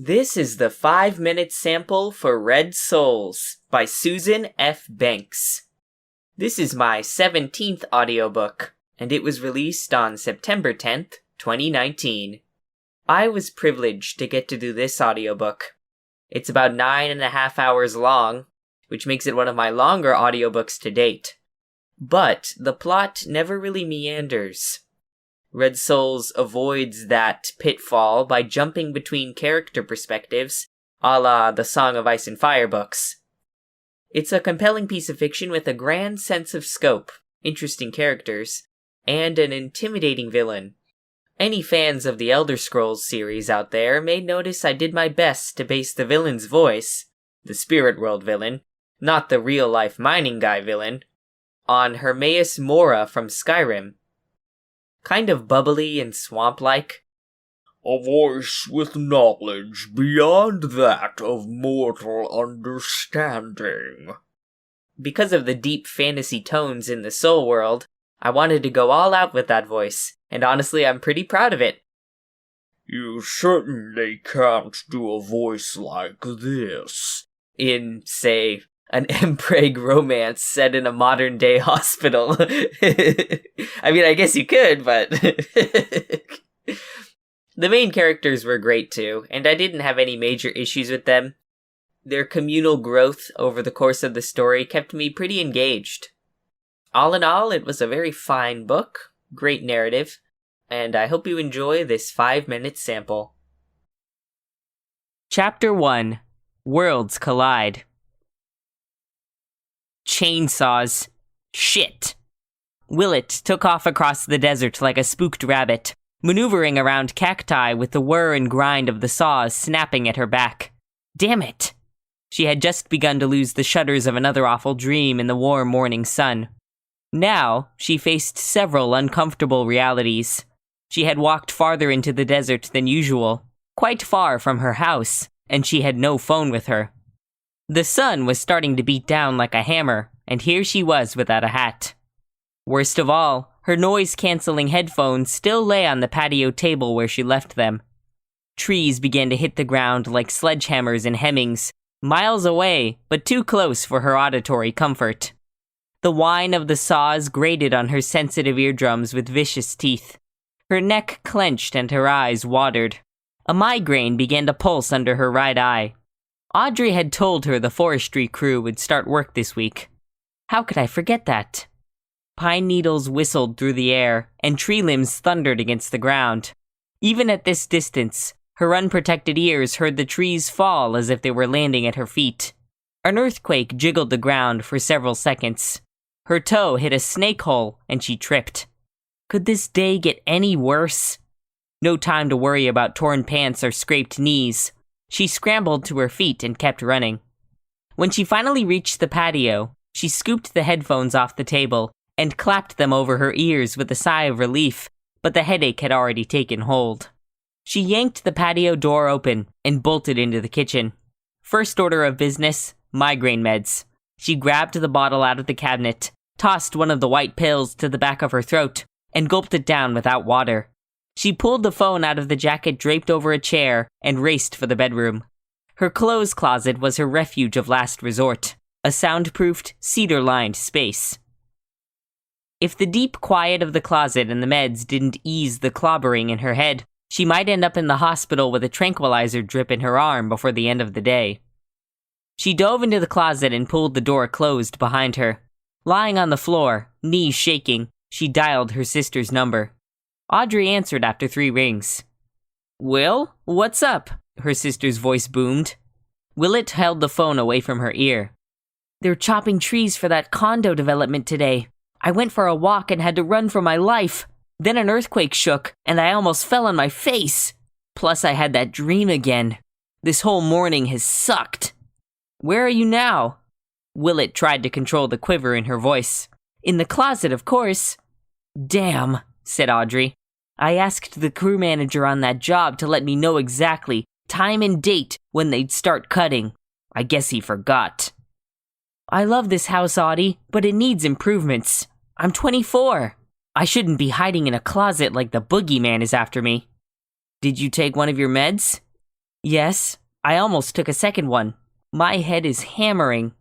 This is the 5-minute sample for Red Souls by Susan F. Banks. This is my 17th audiobook, and it was released on September 10th, 2019. I was privileged to get to do this audiobook. It's about 9.5 hours long, which makes it one of my longer audiobooks to date. But the plot never really meanders. Red Souls avoids that pitfall by jumping between character perspectives, a la the Song of Ice and Fire books. It's a compelling piece of fiction with a grand sense of scope, interesting characters, and an intimidating villain. Any fans of the Elder Scrolls series out there may notice I did my best to base the villain's voice, the Spirit World villain, not the real-life mining guy villain, on Hermaeus Mora from Skyrim. Kind of bubbly and swamp-like. A voice with knowledge beyond that of mortal understanding. Because of the deep fantasy tones in the Soul World, I wanted to go all out with that voice, and honestly I'm pretty proud of it. You certainly can't do a voice like this. In, say, an Empreg romance set in a modern-day hospital. I mean, I guess you could, but... The main characters were great too, and I didn't have any major issues with them. Their communal growth over the course of the story kept me pretty engaged. All in all, it was a very fine book, great narrative, and I hope you enjoy this 5-minute sample. Chapter 1. Worlds Collide. Chainsaws. Shit. Willett took off across the desert like a spooked rabbit, maneuvering around cacti with the whir and grind of the saws snapping at her back. Damn it! She had just begun to lose the shudders of another awful dream in the warm morning sun. Now, she faced several uncomfortable realities. She had walked farther into the desert than usual, quite far from her house, and she had no phone with her. The sun was starting to beat down like a hammer, and here she was without a hat. Worst of all, her noise-canceling headphones still lay on the patio table where she left them. Trees began to hit the ground like sledgehammers and hemmings, miles away, but too close for her auditory comfort. The whine of the saws grated on her sensitive eardrums with vicious teeth. Her neck clenched and her eyes watered. A migraine began to pulse under her right eye. Audrey had told her the forestry crew would start work this week. How could I forget that? Pine needles whistled through the air, and tree limbs thundered against the ground. Even at this distance, her unprotected ears heard the trees fall as if they were landing at her feet. An earthquake jiggled the ground for several seconds. Her toe hit a snake hole, and she tripped. Could this day get any worse? No time to worry about torn pants or scraped knees. She scrambled to her feet and kept running. When she finally reached the patio, she scooped the headphones off the table and clapped them over her ears with a sigh of relief, but the headache had already taken hold. She yanked the patio door open and bolted into the kitchen. First order of business, migraine meds. She grabbed the bottle out of the cabinet, tossed one of the white pills to the back of her throat, and gulped it down without water. She pulled the phone out of the jacket draped over a chair and raced for the bedroom. Her clothes closet was her refuge of last resort, a soundproofed, cedar-lined space. If the deep quiet of the closet and the meds didn't ease the clobbering in her head, she might end up in the hospital with a tranquilizer drip in her arm before the end of the day. She dove into the closet and pulled the door closed behind her. Lying on the floor, knees shaking, she dialed her sister's number. Audrey answered after 3 rings. "Will, what's up?" her sister's voice boomed. Willett held the phone away from her ear. "They're chopping trees for that condo development today. I went for a walk and had to run for my life. Then an earthquake shook, and I almost fell on my face. Plus I had that dream again. This whole morning has sucked." "Where are you now?" Willett tried to control the quiver in her voice. "In the closet, of course." "Damn," said Audrey. "I asked the crew manager on that job to let me know exactly, time and date, when they'd start cutting. I guess he forgot." "I love this house, Audie, but it needs improvements. I'm 24. I shouldn't be hiding in a closet like the boogeyman is after me." "Did you take one of your meds?" Yes, I almost took a second one. My head is hammering.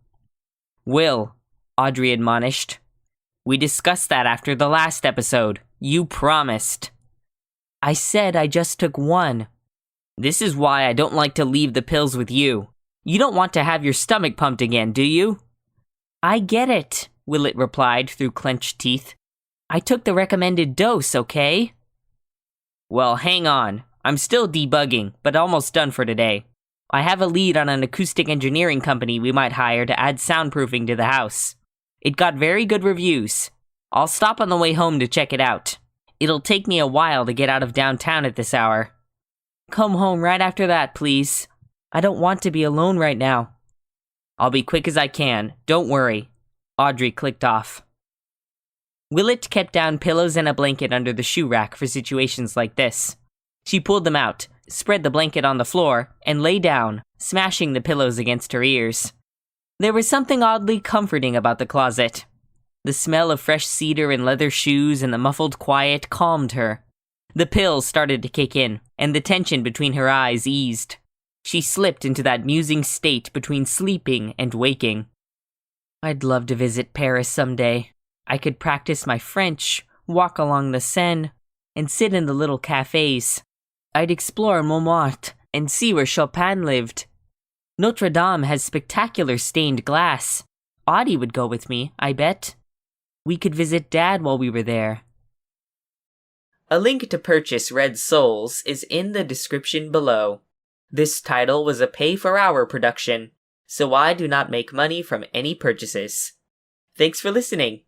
Will, Audrey admonished. We discussed that after the last episode. You promised. I said I just took one. This is why I don't like to leave the pills with you. You don't want to have your stomach pumped again, do you? I get it, Willett replied through clenched teeth. I took the recommended dose, okay? Well, hang on. I'm still debugging, but almost done for today. I have a lead on an acoustic engineering company we might hire to add soundproofing to the house. It got very good reviews. I'll stop on the way home to check it out. It'll take me a while to get out of downtown at this hour. Come home right after that, please. I don't want to be alone right now. I'll be quick as I can. Don't worry. Audrey clicked off. Willett kept down pillows and a blanket under the shoe rack for situations like this. She pulled them out, spread the blanket on the floor, and lay down, smashing the pillows against her ears. There was something oddly comforting about the closet. The smell of fresh cedar and leather shoes and the muffled quiet calmed her. The pills started to kick in, and the tension between her eyes eased. She slipped into that musing state between sleeping and waking. I'd love to visit Paris someday. I could practice my French, walk along the Seine, and sit in the little cafes. I'd explore Montmartre and see where Chopin lived. Notre Dame has spectacular stained glass. Audie would go with me, I bet. We could visit Dad while we were there. A link to purchase Red Souls is in the description below. This title was a pay-for-hour production, so I do not make money from any purchases. Thanks for listening.